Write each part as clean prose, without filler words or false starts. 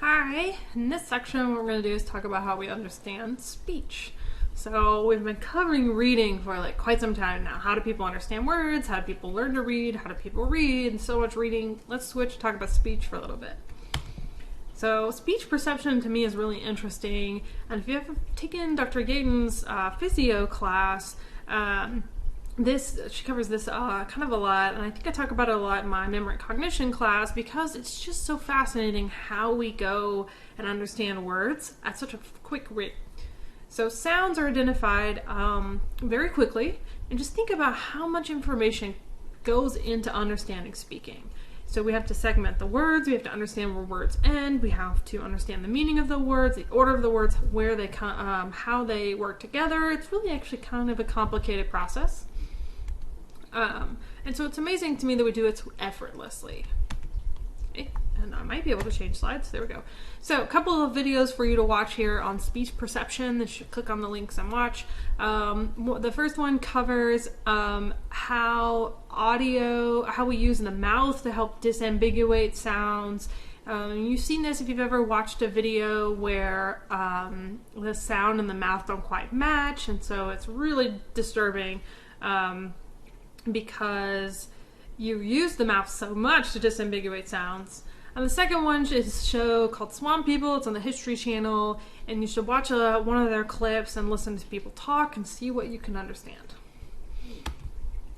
Hi, in this section what we're going to do is talk about how we understand speech. So we've been covering reading for quite some time now. How do people understand words? How do people learn to read? How do people read? And so much reading. Let's switch to talk about speech for a little bit. So speech perception to me is really interesting. And if you've ever taken Dr. Gayton's physio class, she covers this kind of a lot, and I think I talk about it a lot in my memory and cognition class because it's just so fascinating how we go and understand words at such a quick rate. So sounds are identified very quickly, and just think about how much information goes into understanding speaking. So we have to segment the words, we have to understand where words end, we have to understand the meaning of the words, the order of the words, where they how they work together. It's really actually kind of a complicated process. And so it's amazing to me that we do it so effortlessly. Okay. And I might be able to change slides. There we go. So a couple of videos for you to watch here on speech perception. You should click on the links and watch. The first one covers how we use the mouth to help disambiguate sounds. You've seen this if you've ever watched a video where the sound and the mouth don't quite match, and so it's really disturbing. Because you use the mouth so much to disambiguate sounds. And the second one is a show called Swamp People. It's on the History Channel, and you should watch one of their clips and listen to people talk and see what you can understand.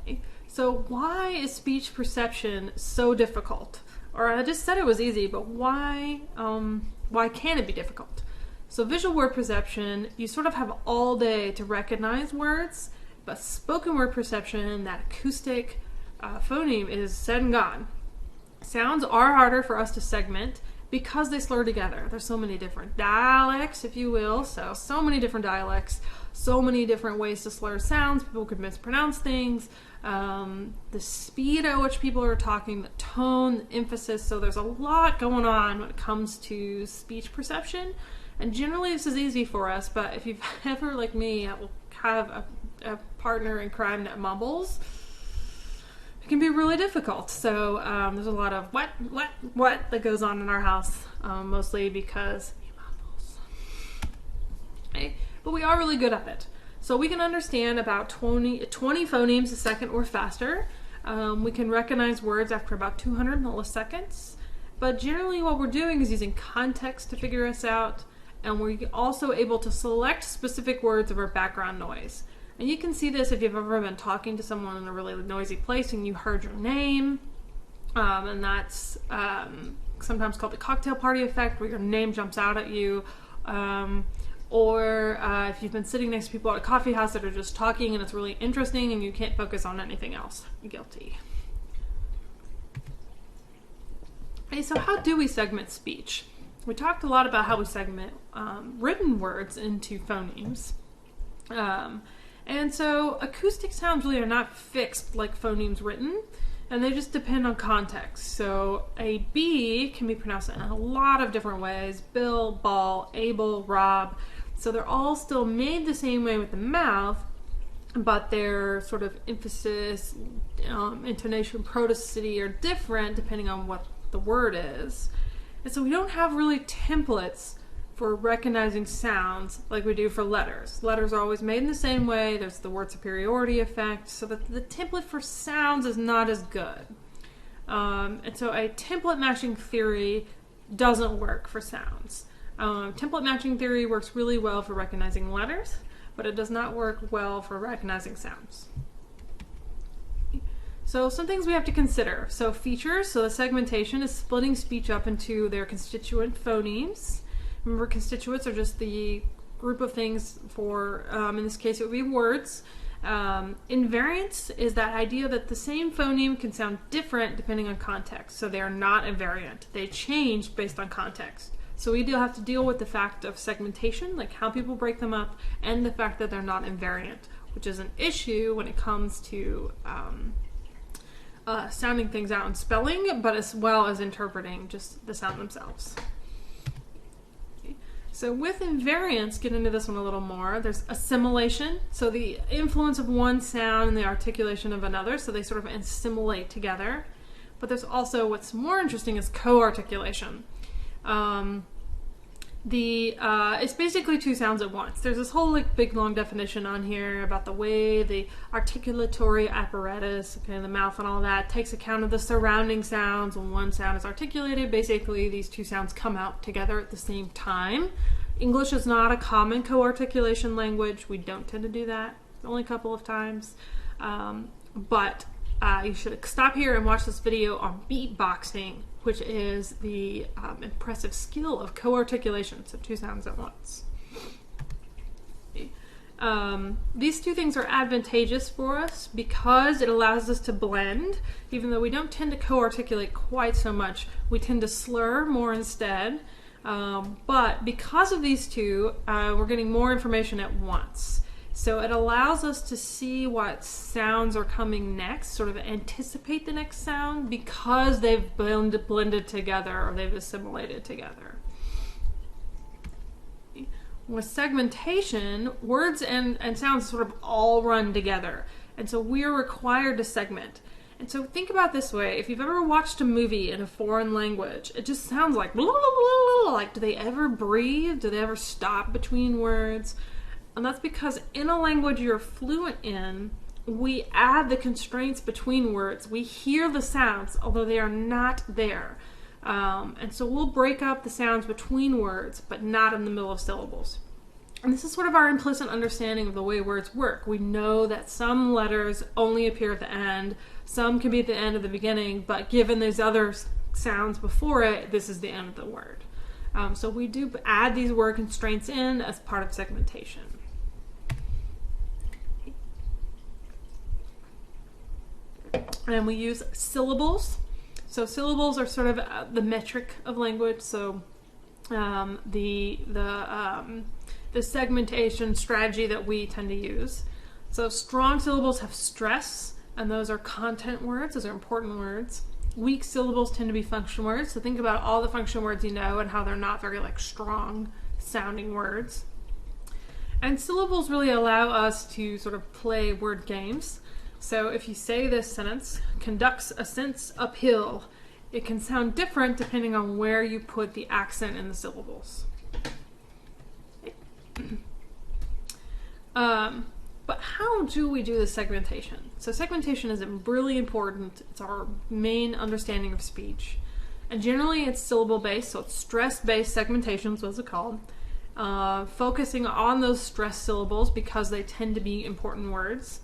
Okay. So why is speech perception so difficult? Or I just said it was easy, but why can it be difficult? So visual word perception, you sort of have all day to recognize words. But spoken word perception, that acoustic phoneme, is said and gone. Sounds are harder for us to segment because they slur together. There's so many different dialects, if you will, so many different dialects, so many different ways to slur sounds. People could mispronounce things, the speed at which people are talking, the tone, the emphasis. So there's a lot going on when it comes to speech perception. And generally this is easy for us, but if you've ever, like me, have a partner in crime that mumbles, it can be really difficult. So there's a lot of what that goes on in our house, mostly because he mumbles. Okay? But we are really good at it. So we can understand about 20 phonemes a second or faster. We can recognize words after about 200 milliseconds. But generally what we're doing is using context to figure us out, and we're also able to select specific words over background noise. And you can see this if you've ever been talking to someone in a really noisy place and you heard your name. And that's sometimes called the cocktail party effect, where your name jumps out at you. Or if you've been sitting next to people at a coffee house that are just talking and it's really interesting and you can't focus on anything else. Guilty. Okay, so how do we segment speech? We talked a lot about how we segment written words into phonemes. And so acoustic sounds really are not fixed like phonemes written, and they just depend on context. So a B can be pronounced in a lot of different ways: Bill, Ball, Abel, Rob. So they're all still made the same way with the mouth, but their sort of emphasis, intonation, protosity are different depending on what the word is. And so we don't have really templates for recognizing sounds like we do for letters. Letters are always made in the same way. There's the word superiority effect, so that the template for sounds is not as good. And so a template matching theory doesn't work for sounds. Template matching theory works really well for recognizing letters, but it does not work well for recognizing sounds. So some things we have to consider. So features, so the segmentation is splitting speech up into their constituent phonemes. Remember, constituents are just the group of things for, in this case, it would be words. Invariance is that idea that the same phoneme can sound different depending on context. So they are not invariant. They change based on context. So we do have to deal with the fact of segmentation, like how people break them up, and the fact that they're not invariant, which is an issue when it comes to sounding things out in spelling, but as well as interpreting just the sound themselves. So with invariance, get into this one a little more, there's assimilation, so the influence of one sound in the articulation of another, so they sort of assimilate together. But there's also, what's more interesting is co-articulation. It's basically two sounds at once. There's this whole like big long definition on here about the way the articulatory apparatus, okay, the mouth and all that, takes account of the surrounding sounds. When one sound is articulated, basically these two sounds come out together at the same time. English is not a common co-articulation language. We don't tend to do that. Only a couple of times. But you should stop here and watch this video on beatboxing, which is the impressive skill of co-articulation, so two sounds at once. These two things are advantageous for us because it allows us to blend. Even though we don't tend to co-articulate quite so much, we tend to slur more instead. But because of these two, we're getting more information at once. So it allows us to see what sounds are coming next, sort of anticipate the next sound because they've blended together or they've assimilated together. With segmentation, words and sounds sort of all run together. And so we're required to segment. And so think about this way. If you've ever watched a movie in a foreign language, it just sounds like blah, blah, blah, blah. Like, do they ever breathe? Do they ever stop between words? And that's because in a language you're fluent in, we add the constraints between words. We hear the sounds, although they are not there. And so we'll break up the sounds between words, but not in the middle of syllables. And this is sort of our implicit understanding of the way words work. We know that some letters only appear at the end, some can be at the end or the beginning, but given those other sounds before it, this is the end of the word. So we do add these word constraints in as part of segmentation. And we use syllables. So syllables are sort of the metric of language. So the segmentation strategy that we tend to use. So strong syllables have stress, and those are content words. Those are important words. Weak syllables tend to be function words. So think about all the function words you know and how they're not very like strong sounding words. And syllables really allow us to sort of play word games. So if you say this sentence, conducts ascents uphill, it can sound different depending on where you put the accent in the syllables. But how do we do the segmentation? So segmentation is really important. It's our main understanding of speech. And generally it's syllable-based, so it's stress-based segmentation is what it's called. Focusing on those stress syllables because they tend to be important words.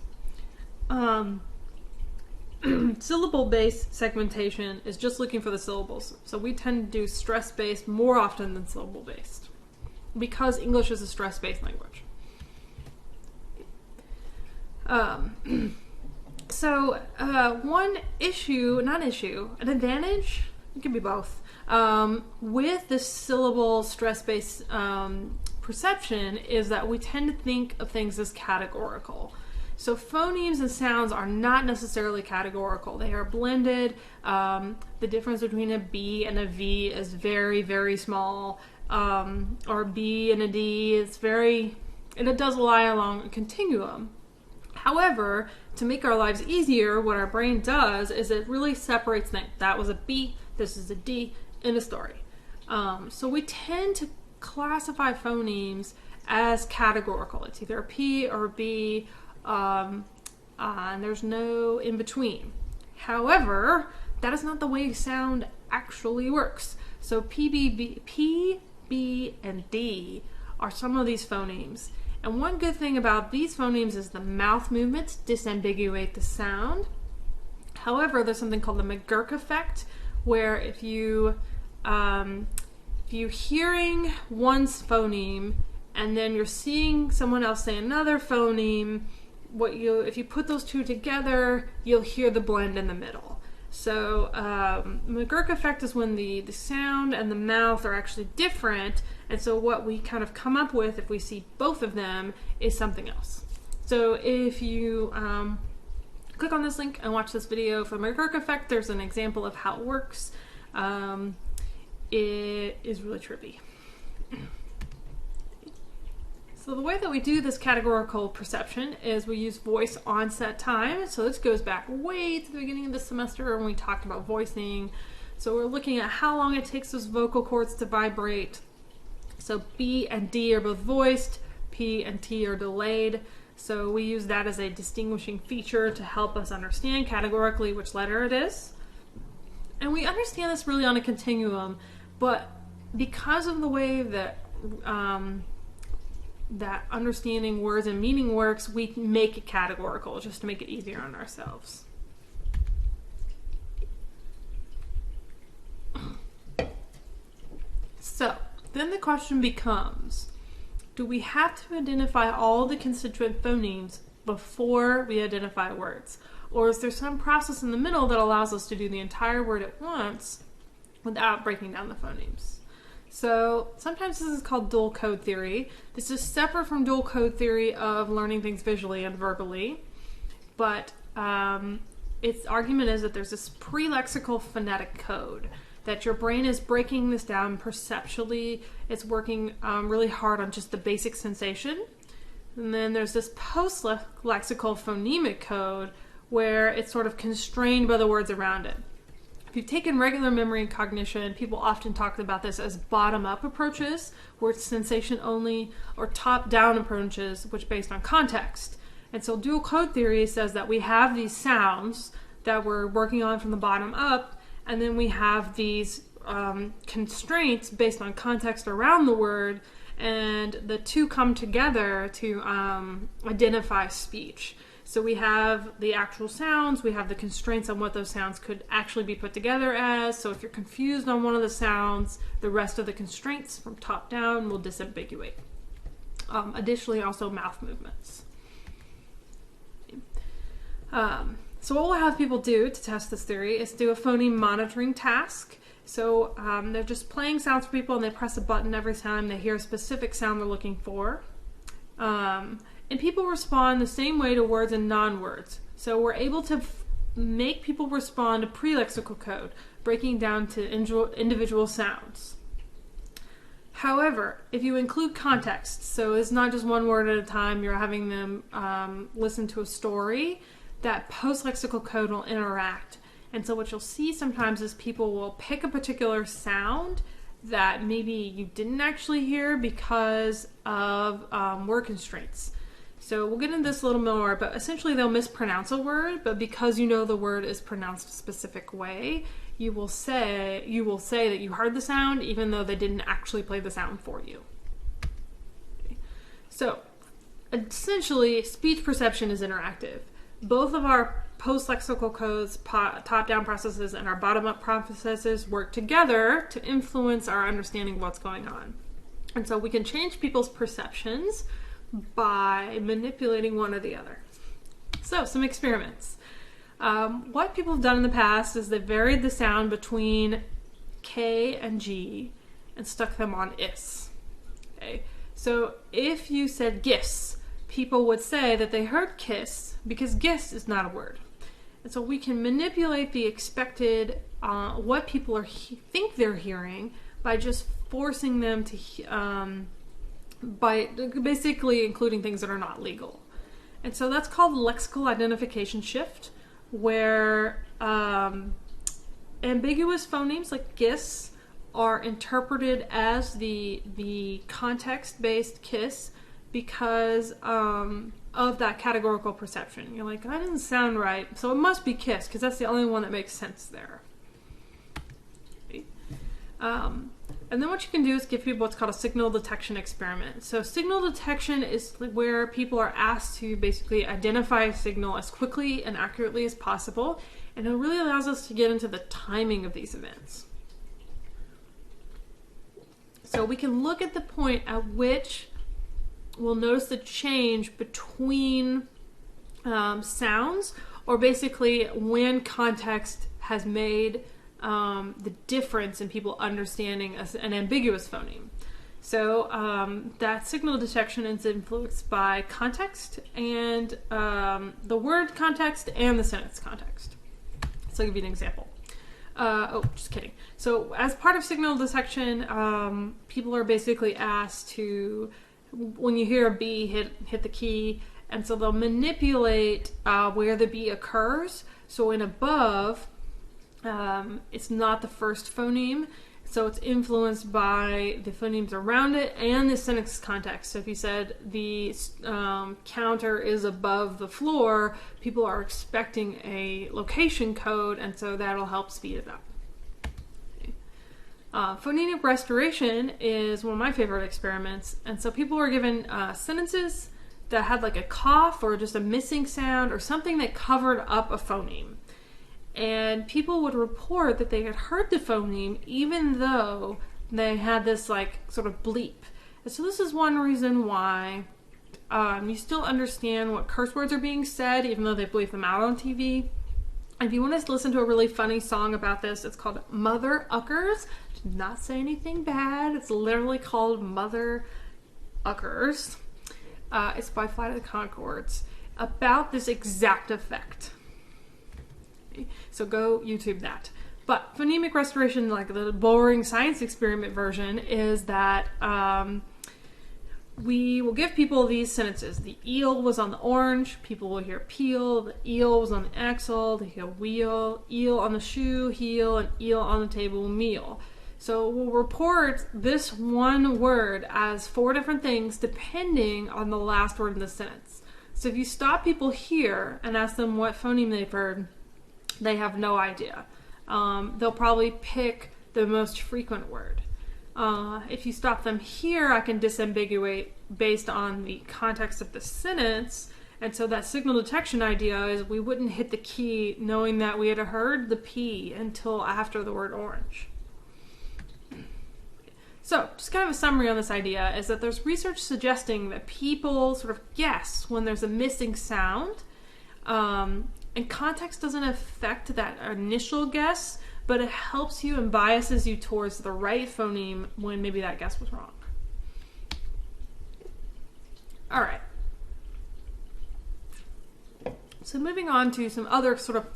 Syllable-based segmentation is just looking for the syllables. So we tend to do stress-based more often than syllable-based because English is a stress-based language. One issue, an advantage, it can be both, with this syllable stress-based perception is that we tend to think of things as categorical. So phonemes and sounds are not necessarily categorical. They are blended. The difference between a B and a V is very, very small. Or a B and a D and it does lie along a continuum. However, to make our lives easier, what our brain does is it really separates things. That was a B, this is a D, in a story. So we tend to classify phonemes as categorical. It's either a P or a B, and there's no in between. However, that is not the way sound actually works. So P, B, and D are some of these phonemes. And one good thing about these phonemes is the mouth movements disambiguate the sound. However, there's something called the McGurk effect, where if you're hearing one phoneme and then you're seeing someone else say another phoneme, if you put those two together, you'll hear the blend in the middle. So McGurk effect is when the sound and the mouth are actually different, and so what we kind of come up with if we see both of them is something else. So if you click on this link and watch this video for the McGurk effect, there's an example of how it works. It is really trippy. So the way that we do this categorical perception is we use voice onset time. So this goes back way to the beginning of the semester when we talked about voicing. So we're looking at how long it takes those vocal cords to vibrate. So B and D are both voiced, P and T are delayed. So we use that as a distinguishing feature to help us understand categorically which letter it is. And we understand this really on a continuum, but because of the way that that understanding words and meaning works, we make it categorical just to make it easier on ourselves. So then the question becomes, do we have to identify all the constituent phonemes before we identify words? Or is there some process in the middle that allows us to do the entire word at once without breaking down the phonemes? So sometimes this is called dual code theory. This is separate from dual code theory of learning things visually and verbally, but its argument is that there's this pre-lexical phonetic code, that your brain is breaking this down perceptually. It's working really hard on just the basic sensation. And then there's this post-lexical phonemic code where it's sort of constrained by the words around it. If you've taken regular memory and cognition, people often talk about this as bottom-up approaches, where it's sensation only, or top-down approaches, which are based on context. And so dual code theory says that we have these sounds that we're working on from the bottom up, and then we have these constraints based on context around the word, and the two come together to identify speech. So we have the actual sounds, we have the constraints on what those sounds could actually be put together as. So if you're confused on one of the sounds, the rest of the constraints from top down will disambiguate. Additionally, also mouth movements. So what we'll have people do to test this theory is do a phoneme monitoring task. So they're just playing sounds for people, and they press a button every time they hear a specific sound they're looking for. And people respond the same way to words and non-words. So we're able to make people respond to pre-lexical code, breaking down to individual sounds. However, if you include context, so it's not just one word at a time, you're having them listen to a story, that post-lexical code will interact. And so what you'll see sometimes is people will pick a particular sound that maybe you didn't actually hear because of word constraints. So we'll get into this a little more, but essentially they'll mispronounce a word, but because you know the word is pronounced a specific way, you will say that you heard the sound even though they didn't actually play the sound for you. Okay. So essentially, speech perception is interactive. Both of our post-lexical codes, top-down processes, and our bottom-up processes work together to influence our understanding of what's going on. And so we can change people's perceptions by manipulating one or the other. So, some experiments. What people have done in the past is they've varied the sound between K and G and stuck them on is. Okay? So, if you said gis, people would say that they heard kiss because gis is not a word. And so we can manipulate the expected, what people think they're hearing by just forcing them to by basically including things that are not legal. And so that's called lexical identification shift, where ambiguous phonemes like gis are interpreted as the context-based kiss because of that categorical perception. You're like, that didn't sound right, so it must be kiss because that's the only one that makes sense there. Okay. And then what you can do is give people what's called a signal detection experiment. So signal detection is where people are asked to basically identify a signal as quickly and accurately as possible, and it really allows us to get into the timing of these events. So we can look at the point at which we'll notice the change between sounds, or basically when context has made the difference in people understanding an ambiguous phoneme. So that signal detection is influenced by context and the word context and the sentence context. So I'll give you an example. Just kidding. So as part of signal detection, people are basically asked to, when you hear a B, hit the key, and so they'll manipulate where the B occurs. So in above, it's not the first phoneme, So it's influenced by the phonemes around it and the sentence context. So if you said the counter is above the floor, people are expecting a location code, and so that'll help speed it up. Phonemic restoration is one of my favorite experiments, and so people were given sentences that had like a cough or just a missing sound or something that covered up a phoneme. And people would report that they had heard the phoneme even though they had this like sort of bleep. And so this is one reason why you still understand what curse words are being said even though they bleep them out on TV. If you want to listen to a really funny song about this, it's called Mother Uckers. Did not say anything bad. It's literally called Mother Uckers. It's by Flight of the Conchords. About this exact effect. So go YouTube that. But phonemic restoration, like the boring science experiment version, is that we will give people these sentences. The eel was on the orange. People will hear peel. The eel was on the axle. They hear wheel. Eel on the shoe, heel, and eel on the table, meal. So we'll report this one word as 4 different things depending on the last word in the sentence. So if you stop people here and ask them what phoneme they've heard, they have no idea. They'll probably pick the most frequent word. If you stop them here, I can disambiguate based on the context of the sentence. And so that signal detection idea is we wouldn't hit the key knowing that we had heard the P until after the word orange. So just kind of a summary on this idea is that there's research suggesting that people sort of guess when there's a missing sound. And context doesn't affect that initial guess, but it helps you and biases you towards the right phoneme when maybe that guess was wrong. All right. So moving on to some other sort of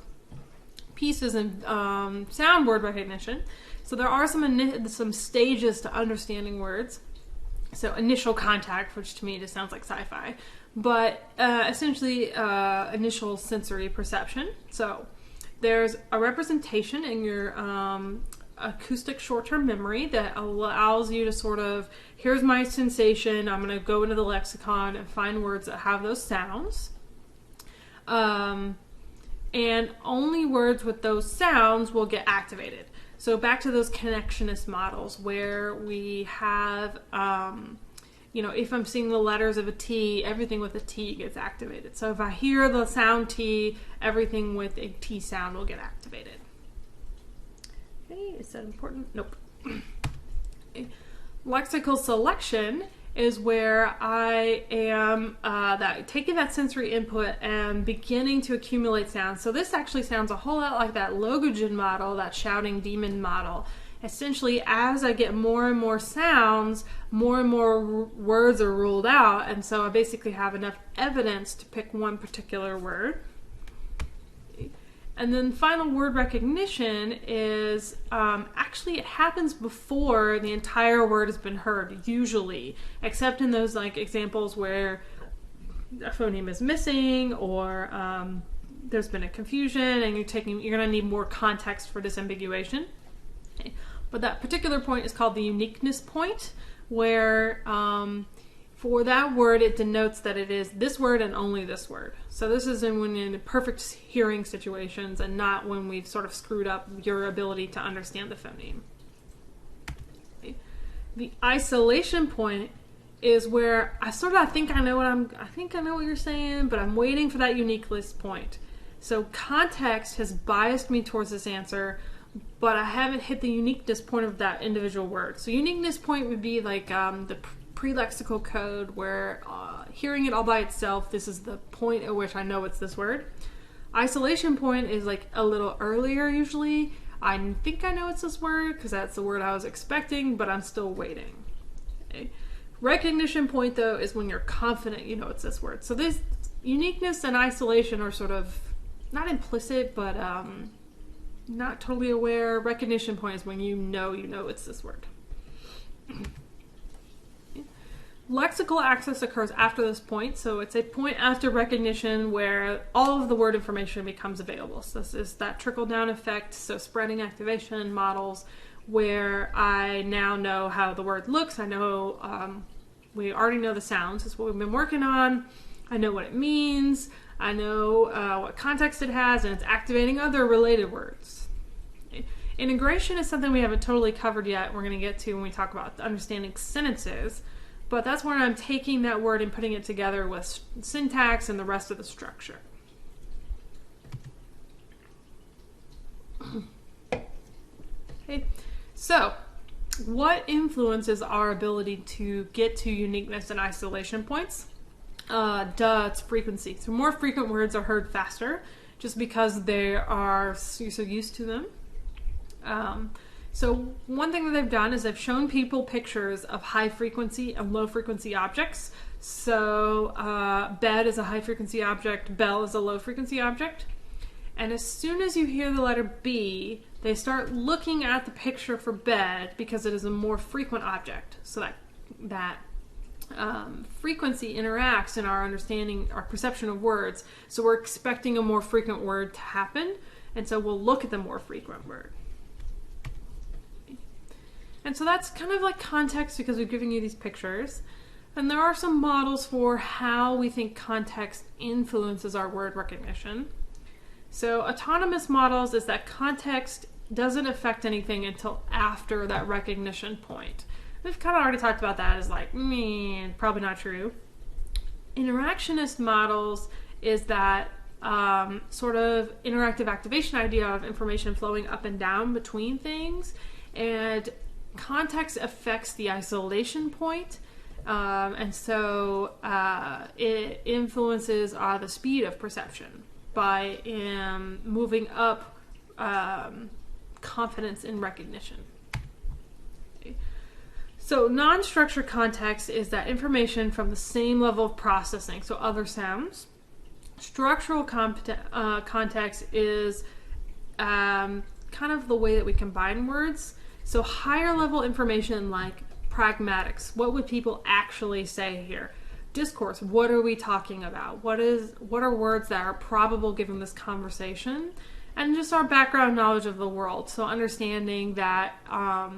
pieces in sound word recognition. So there are some stages to understanding words. So initial contact, which to me just sounds like sci-fi, but essentially initial sensory perception. So there's a representation in your acoustic short-term memory that allows you to sort of, here's my sensation, I'm going to go into the lexicon and find words that have those sounds. And only words with those sounds will get activated. So back to those connectionist models where we have, if I'm seeing the letters of a T, everything with a T gets activated. So if I hear the sound T, everything with a T sound will get activated. Okay, is that important? Nope. Okay. Lexical selection is where I am taking that sensory input and beginning to accumulate sounds. So this actually sounds a whole lot like that Logogen model, that shouting demon model. Essentially, as I get more and more sounds, more and more words are ruled out, and so I basically have enough evidence to pick one particular word. And then final word recognition is, actually it happens before the entire word has been heard, usually, except in those like examples where a phoneme is missing or there's been a confusion and you're going to need more context for disambiguation. Okay. But that particular point is called the uniqueness point, where for that word, it denotes that it is this word and only this word. So this is when in perfect hearing situations and not when we've sort of screwed up your ability to understand the phoneme. Okay. The isolation point is where I think I know what you're saying, but I'm waiting for that uniqueness point. So context has biased me towards this answer, but I haven't hit the uniqueness point of that individual word. So uniqueness point would be like the pre-lexical code where hearing it all by itself, this is the point at which I know it's this word. Isolation point is like a little earlier usually. I think I know it's this word because that's the word I was expecting, but I'm still waiting. Okay. Recognition point though is when you're confident you know it's this word. So this uniqueness and isolation are sort of not implicit, but not totally aware. Recognition point is when you know it's this word. Lexical access occurs after this point, so it's a point after recognition where all of the word information becomes available. So this is that trickle-down effect, so spreading activation models, where I now know how the word looks. I know, we already know the sounds. That's what we've been working on. I know what it means. I know what context it has, and it's activating other related words. Integration is something we haven't totally covered yet. We're going to get to when we talk about understanding sentences. But that's where I'm taking that word and putting it together with syntax and the rest of the structure. Okay, so what influences our ability to get to uniqueness and isolation points? It's frequency. So more frequent words are heard faster just because they are so used to them. So one thing that they've done is they've shown people pictures of high frequency and low frequency objects. So bed is a high frequency object, bell is a low frequency object. And as soon as you hear the letter B, they start looking at the picture for bed because it is a more frequent object. So that frequency interacts in our understanding, our perception of words. So we're expecting a more frequent word to happen, and so we'll look at the more frequent word. And so that's kind of like context because we've given you these pictures. And there are some models for how we think context influences our word recognition. So autonomous models is that context doesn't affect anything until after that recognition point. We've kind of already talked about that as like, probably not true. Interactionist models is that sort of interactive activation idea of information flowing up and down between things, and context affects the isolation point, and so it influences the speed of perception by moving up confidence in recognition. Okay. So non-structured context is that information from the same level of processing, so other sounds. Structural context is kind of the way that we combine words. So higher level information like pragmatics, what would people actually say here? Discourse, what are we talking about? What are words that are probable given this conversation? And just our background knowledge of the world. So understanding that, all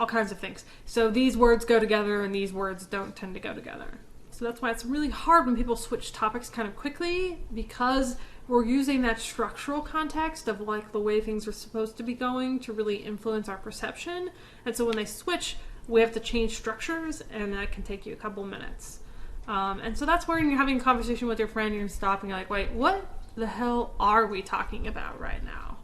kinds of things. So these words go together and these words don't tend to go together. So that's why it's really hard when people switch topics kind of quickly, because we're using that structural context of like the way things are supposed to be going to really influence our perception. And so when they switch, we have to change structures, and that can take you a couple minutes. And so that's where you're having a conversation with your friend, you're stopping, you're like, wait, what the hell are we talking about right now?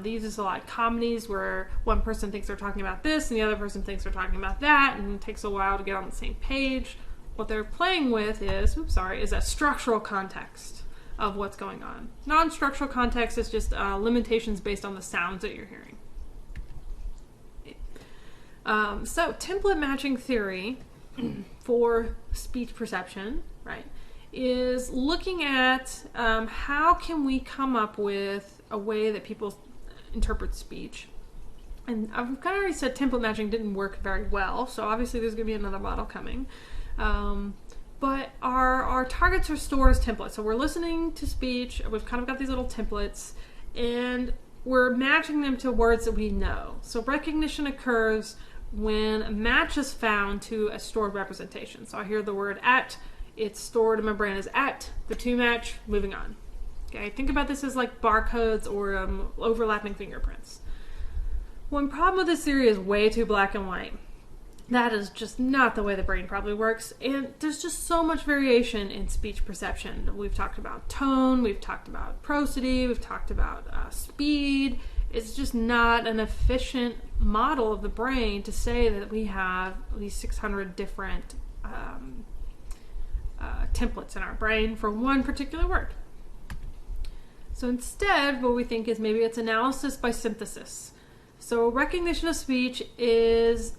They use this a lot of comedies where one person thinks they're talking about this and the other person thinks they're talking about that, and it takes a while to get on the same page. What they're playing with is a structural context of what's going on. Non-structural context is just limitations based on the sounds that you're hearing. So template matching theory for speech perception, right, is looking at how can we come up with a way that people interpret speech. And I've kind of already said template matching didn't work very well, so obviously there's going to be another model coming. But our targets are stored as templates. So we're listening to speech, we've kind of got these little templates, and we're matching them to words that we know. So recognition occurs when a match is found to a stored representation. So I hear the word at, it's stored in my brain as at, the to match, moving on. Okay, think about this as like barcodes or overlapping fingerprints. One problem with this theory is way too black and white. That is just not the way the brain probably works, and there's just so much variation in speech perception. We've talked about tone, we've talked about prosody, we've talked about speed. It's just not an efficient model of the brain to say that we have these 600 different templates in our brain for one particular word. So instead, what we think is maybe it's analysis by synthesis. So recognition of speech is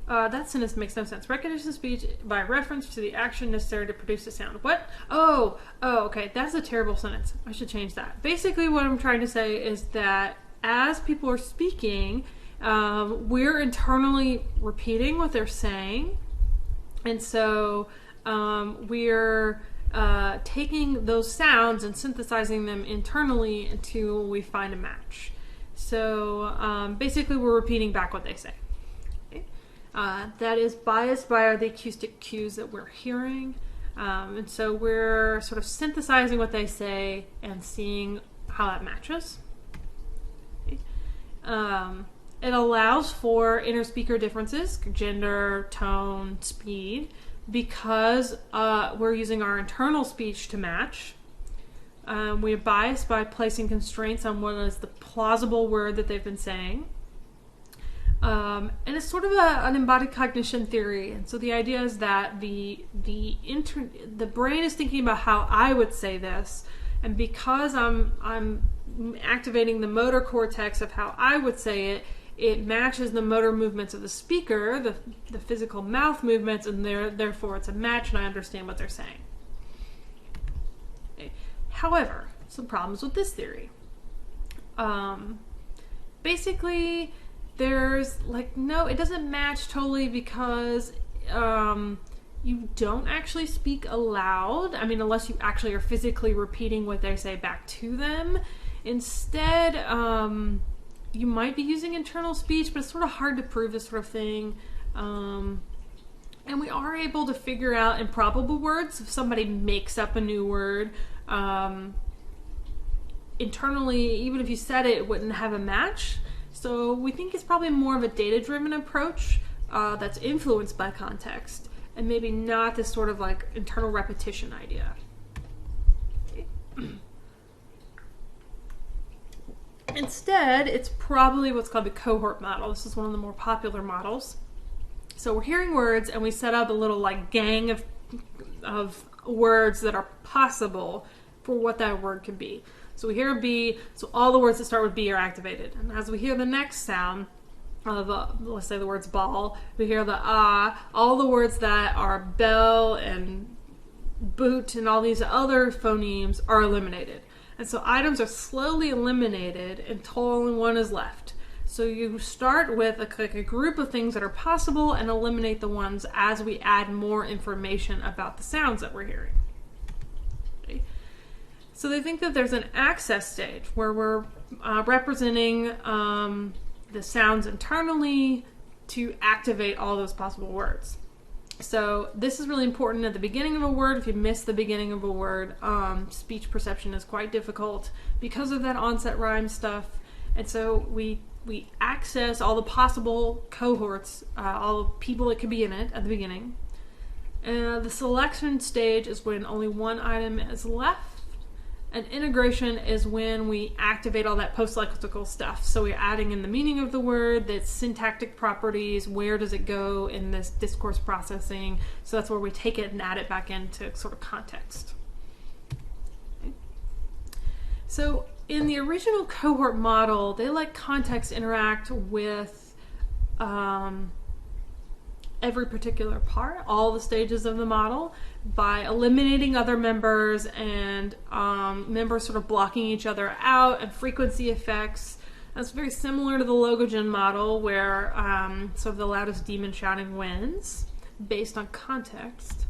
that sentence makes no sense. Recognition of speech by reference to the action necessary to produce a sound. What? Oh, okay. That's a terrible sentence. I should change that. Basically, what I'm trying to say is that as people are speaking, we're internally repeating what they're saying, and so we're taking those sounds and synthesizing them internally until we find a match. So basically we're repeating back what they say. Okay? That is biased by the acoustic cues that we're hearing. And so we're sort of synthesizing what they say and seeing how that matches. Okay? It allows for interspeaker differences, gender, tone, speed, because we're using our internal speech to match. We are biased by placing constraints on what is the plausible word that they've been saying. And it's sort of an embodied cognition theory. And so the idea is that the brain is thinking about how I would say this, and because I'm activating the motor cortex of how I would say it, it matches the motor movements of the speaker, the physical mouth movements, and therefore it's a match and I understand what they're saying. Okay. However, some problems with this theory. Basically, there's it doesn't match totally because you don't actually speak aloud. I mean, unless you actually are physically repeating what they say back to them. Instead, you might be using internal speech, but it's sort of hard to prove this sort of thing. And we are able to figure out improbable words. If somebody makes up a new word, internally, even if you said it, it wouldn't have a match. So we think it's probably more of a data-driven approach that's influenced by context, and maybe not this sort of internal repetition idea. Instead, it's probably what's called the cohort model. This is one of the more popular models. So we're hearing words, and we set up a little gang of words that are possible for what that word could be. So we hear a B, so all the words that start with B are activated. And as we hear the next sound of, let's say the words ball, we hear the ah, all the words that are bell and boot and all these other phonemes are eliminated. And so items are slowly eliminated until only one is left. So you start with a group of things that are possible and eliminate the ones as we add more information about the sounds that we're hearing. Okay. So they think that there's an access stage where we're representing the sounds internally to activate all those possible words. So this is really important at the beginning of a word. If you miss the beginning of a word, speech perception is quite difficult because of that onset rhyme stuff. And so we access all the possible cohorts, all the people that could be in it at the beginning. The selection stage is when only one item is left. And integration is when we activate all that post-lexical stuff. So we're adding in the meaning of the word, the syntactic properties, where does it go in this discourse processing. So that's where we take it and add it back into sort of context. Okay. So in the original cohort model, they let context interact with every particular part, all the stages of the model, by eliminating other members and members sort of blocking each other out, and frequency effects. That's very similar to the Logogen model, where sort of the loudest demon shouting wins, based on context.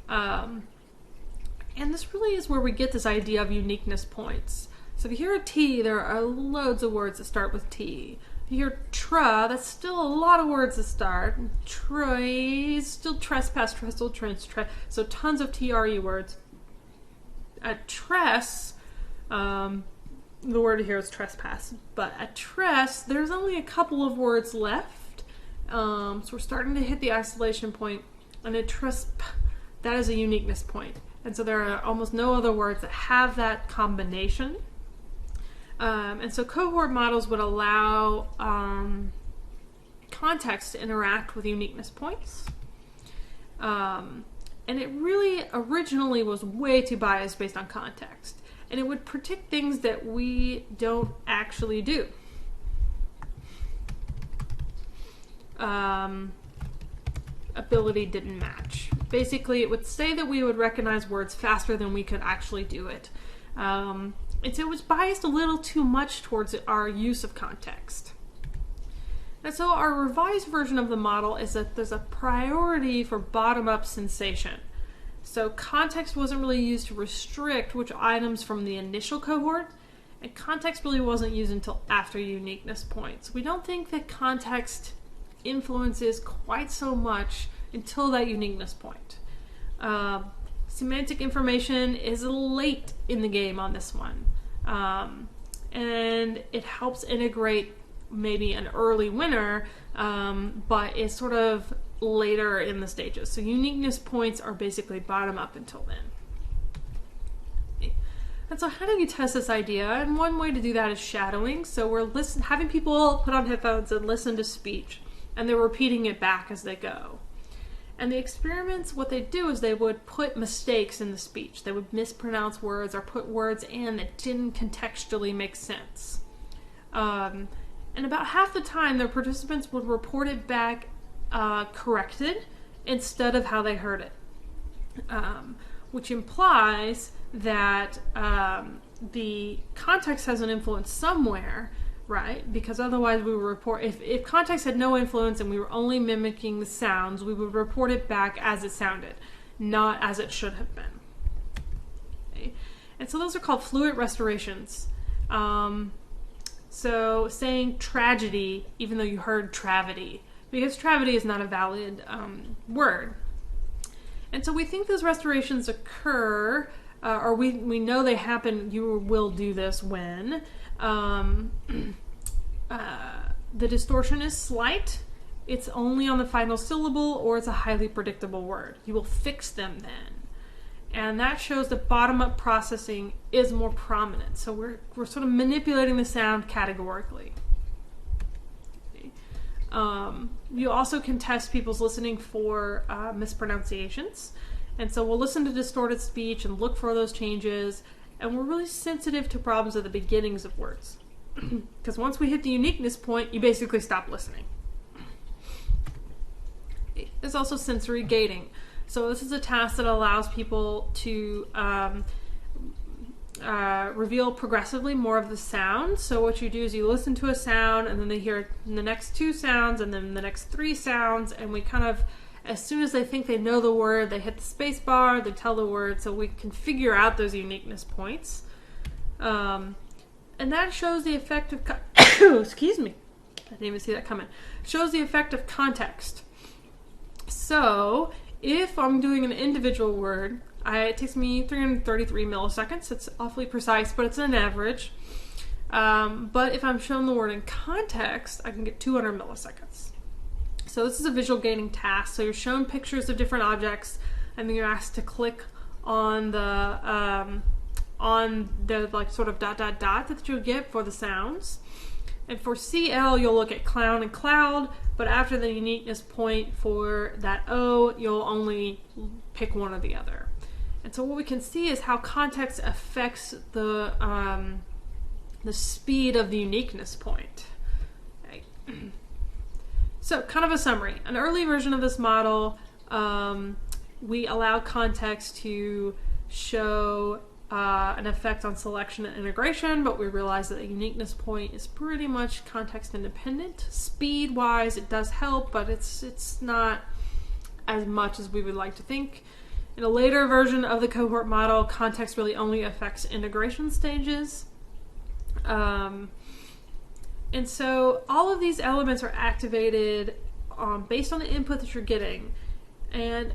And this really is where we get this idea of uniqueness points. So if you hear a T, there are loads of words that start with T. If you hear tra, that's still a lot of words to start. Troy, still trespass, trestle, trench, so tons of TRE words. At tress, the word here is trespass, but at tress, there's only a couple of words left. So we're starting to hit the isolation point, and at tresp, that is a uniqueness point. And so there are almost no other words that have that combination. And so cohort models would allow context to interact with uniqueness points. And it really originally was way too biased based on context. And it would predict things that we don't actually do. Ability didn't match. Basically, it would say that we would recognize words faster than we could actually do it. And so it was biased a little too much towards our use of context. And so our revised version of the model is that there's a priority for bottom-up sensation. So context wasn't really used to restrict which items from the initial cohort, and context really wasn't used until after uniqueness points. We don't think that context influences quite so much until that uniqueness point. Semantic information is late in the game on this one, and it helps integrate maybe an early winner, but it's sort of later in the stages. So uniqueness points are basically bottom up until then. And so how do you test this idea? And one way to do that is shadowing. So we're having people put on headphones and listen to speech, and they're repeating it back as they go. And the experiments, what they do is they would put mistakes in the speech. They would mispronounce words or put words in that didn't contextually make sense. And about half the time, the participants would report it back corrected instead of how they heard it, which implies that the context has an influence somewhere, right? Because otherwise we would report, if context had no influence and we were only mimicking the sounds, we would report it back as it sounded, not as it should have been. Okay? And so those are called fluent restorations. So saying tragedy, even though you heard travity, because travity is not a valid word. And so we think those restorations occur, or we know they happen, you will do this when the distortion is slight, it's only on the final syllable, or it's a highly predictable word. You will fix them then. And that shows that bottom-up processing is more prominent. So we're sort of manipulating the sound categorically. You also can test people's listening for mispronunciations. And so we'll listen to distorted speech and look for those changes. And we're really sensitive to problems at the beginnings of words. Because once we hit the uniqueness point, you basically stop listening. There's also sensory gating. So this is a task that allows people to reveal progressively more of the sound. So what you do is you listen to a sound, and then they hear the next two sounds, and then the next three sounds, and we kind of, as soon as they think they know the word, they hit the space bar, they tell the word, so we can figure out those uniqueness points. And that shows the effect of, excuse me, I didn't even see that coming, shows the effect of context. So if I'm doing an individual word, it takes me 333 milliseconds. It's awfully precise, but it's an average. But if I'm shown the word in context, I can get 200 milliseconds. So this is a visual gaining task. So you're shown pictures of different objects, and then you're asked to click on the like sort of ... that you'll get for the sounds. And for CL, you'll look at clown and cloud, but after the uniqueness point for that O, you'll only pick one or the other. And so what we can see is how context affects the speed of the uniqueness point. Okay. So kind of a summary. An early version of this model, we allowed context to show an effect on selection and integration, but we realized that the uniqueness point is pretty much context independent. Speed wise, it does help, but it's not as much as we would like to think. In a later version of the cohort model, context really only affects integration stages. And so all of these elements are activated based on the input that you're getting. And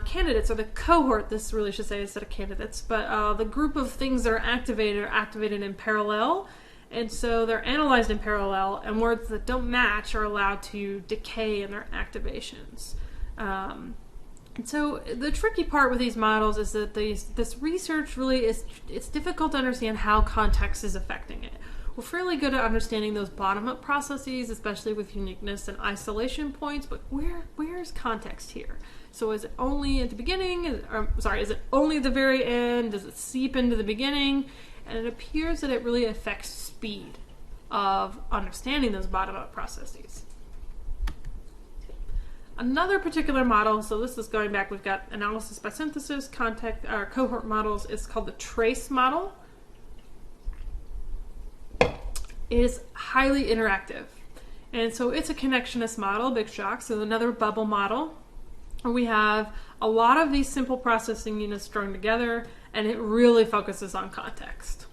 candidates, or the cohort, this really should say instead of candidates, but the group of things that are activated in parallel. And so they're analyzed in parallel, and words that don't match are allowed to decay in their activations. And so the tricky part with these models is that this research really it's difficult to understand how context is affecting it. We're fairly good at understanding those bottom-up processes, especially with uniqueness and isolation points, but where is context here? So is it only at the beginning? Is it only at the very end? Does it seep into the beginning? And it appears that it really affects speed of understanding those bottom-up processes. Another particular model, so this is going back, we've got analysis by synthesis, cohort models, is called the trace model. It is highly interactive. And so it's a connectionist model, big shock, so another bubble model. we have a lot of these simple processing units strung together, and it really focuses on context.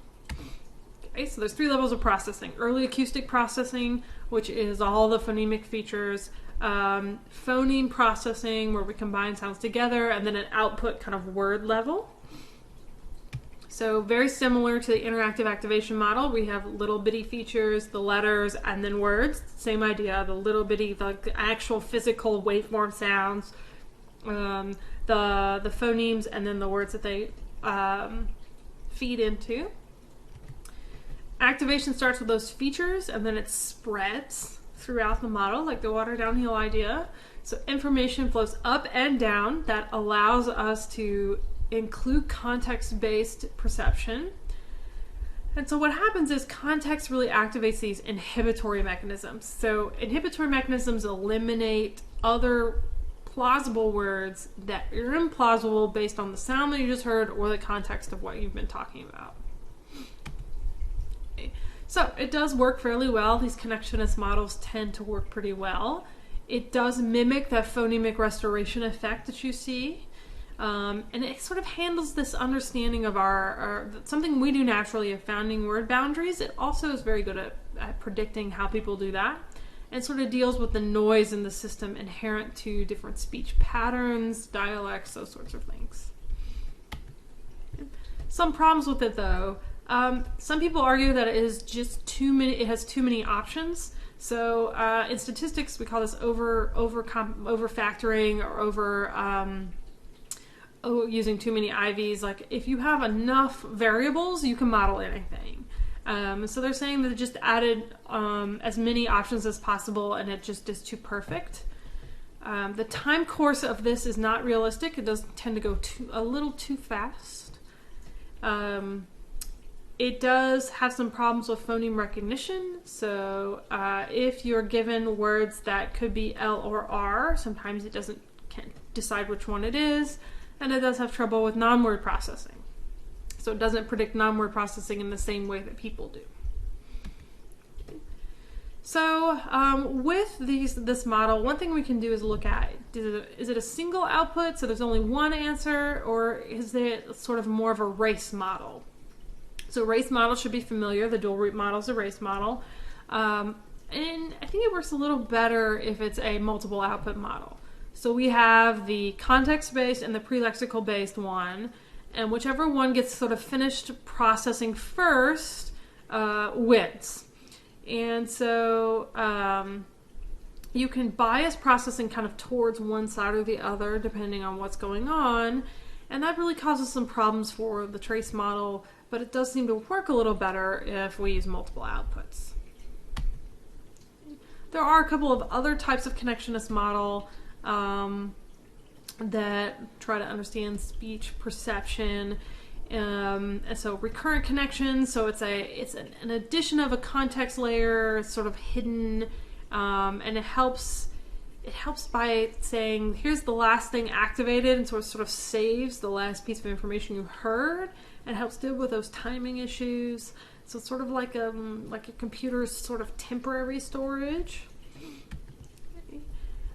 Okay, so there's 3 levels of processing. Early acoustic processing, which is all the phonemic features. Phoneme processing, where we combine sounds together, and then an output kind of word level. So very similar to the interactive activation model, we have little bitty features, the letters, and then words. Same idea, the little bitty, like the actual physical waveform sounds, the phonemes, and then the words that they feed into. Activation starts with those features, and then it spreads throughout the model, like the water downhill idea. So information flows up and down that allows us to include context-based perception. And so what happens is context really activates these inhibitory mechanisms. So inhibitory mechanisms eliminate other plausible words that are implausible based on the sound that you just heard or the context of what you've been talking about. So it does work fairly well. These connectionist models tend to work pretty well. It does mimic that phonemic restoration effect that you see. And it sort of handles this understanding of our something we do naturally of founding word boundaries. It also is very good at predicting how people do that. And sort of deals with the noise in the system inherent to different speech patterns, dialects, those sorts of things. Some problems with it though. Some people argue that it is just too many. It has too many options. So in statistics, we call this over factoring or using too many IVs. Like if you have enough variables, you can model anything. So they're saying that it just added as many options as possible, and it just is too perfect. The time course of this is not realistic. It does tend to go a little too fast. It does have some problems with phoneme recognition. So if you're given words that could be L or R, sometimes it can't decide which one it is. And it does have trouble with non-word processing. So it doesn't predict non-word processing in the same way that people do. So with this model, one thing we can do is look at, is it a single output, so there's only one answer, or is it sort of more of a race model? So race model should be familiar. The dual root model is a race model. And I think it works a little better if it's a multiple output model. So we have the context-based and the pre-lexical-based one, and whichever one gets sort of finished processing first wins. And so you can bias processing kind of towards one side or the other depending on what's going on, and that really causes some problems for the trace model, but it does seem to work a little better if we use multiple outputs. There are a couple of other types of connectionist model that try to understand speech perception. And so recurrent connections, so it's an addition of a context layer. It's sort of hidden, and it helps by saying, here's the last thing activated, and so it sort of saves the last piece of information you heard, and helps deal with those timing issues. So it's sort of like a computer's sort of temporary storage.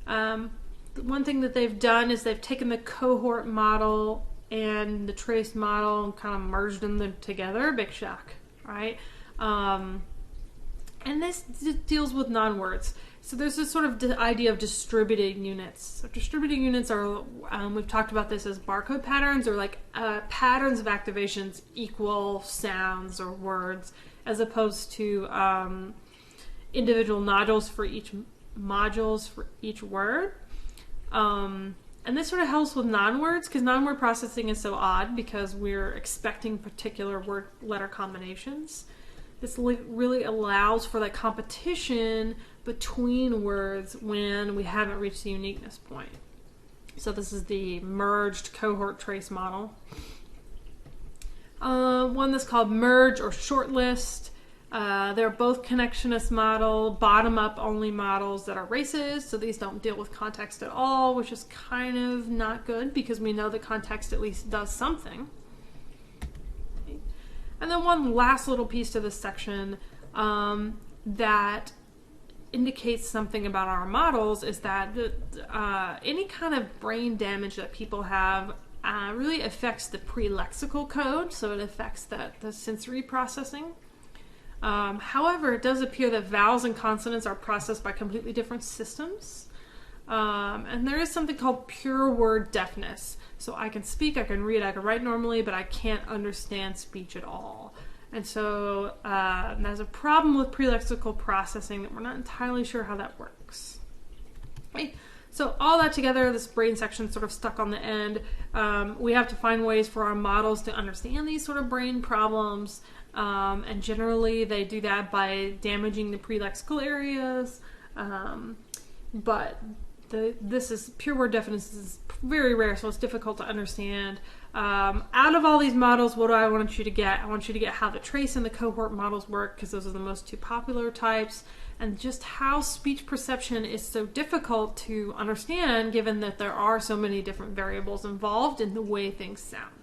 One thing that they've done is they've taken the cohort model and the trace model and kind of merged them together. Big shock, right? And this deals with non-words. So there's this sort of idea of distributed units. So distributed units are, we've talked about this as barcode patterns, or like patterns of activations equal sounds or words, as opposed to individual modules for each word. And this sort of helps with non-words, because non-word processing is so odd because we're expecting particular word letter combinations. This really allows for that competition between words when we haven't reached the uniqueness point. So this is the merged cohort trace model. One that's called merge or shortlist. They're both connectionist model, bottom-up only models that are races, so these don't deal with context at all, which is kind of not good because we know that context at least does something. Okay. And then one last little piece to this section that indicates something about our models is that any kind of brain damage that people have really affects the pre-lexical code, so it affects the sensory processing. However, it does appear that vowels and consonants are processed by completely different systems. And there is something called pure word deafness. So I can speak, I can read, I can write normally, but I can't understand speech at all. And so there's a problem with pre-lexical processing that we're not entirely sure how that works. Okay. So all that together, this brain section sort of stuck on the end. We have to find ways for our models to understand these sort of brain problems. And generally they do that by damaging the pre-lexical areas. But this is pure word deafness is very rare, so it's difficult to understand. Out of all these models, what do I want you to get? I want you to get how the trace and the cohort models work, because those are the most two popular types, and just how speech perception is so difficult to understand given that there are so many different variables involved in the way things sound.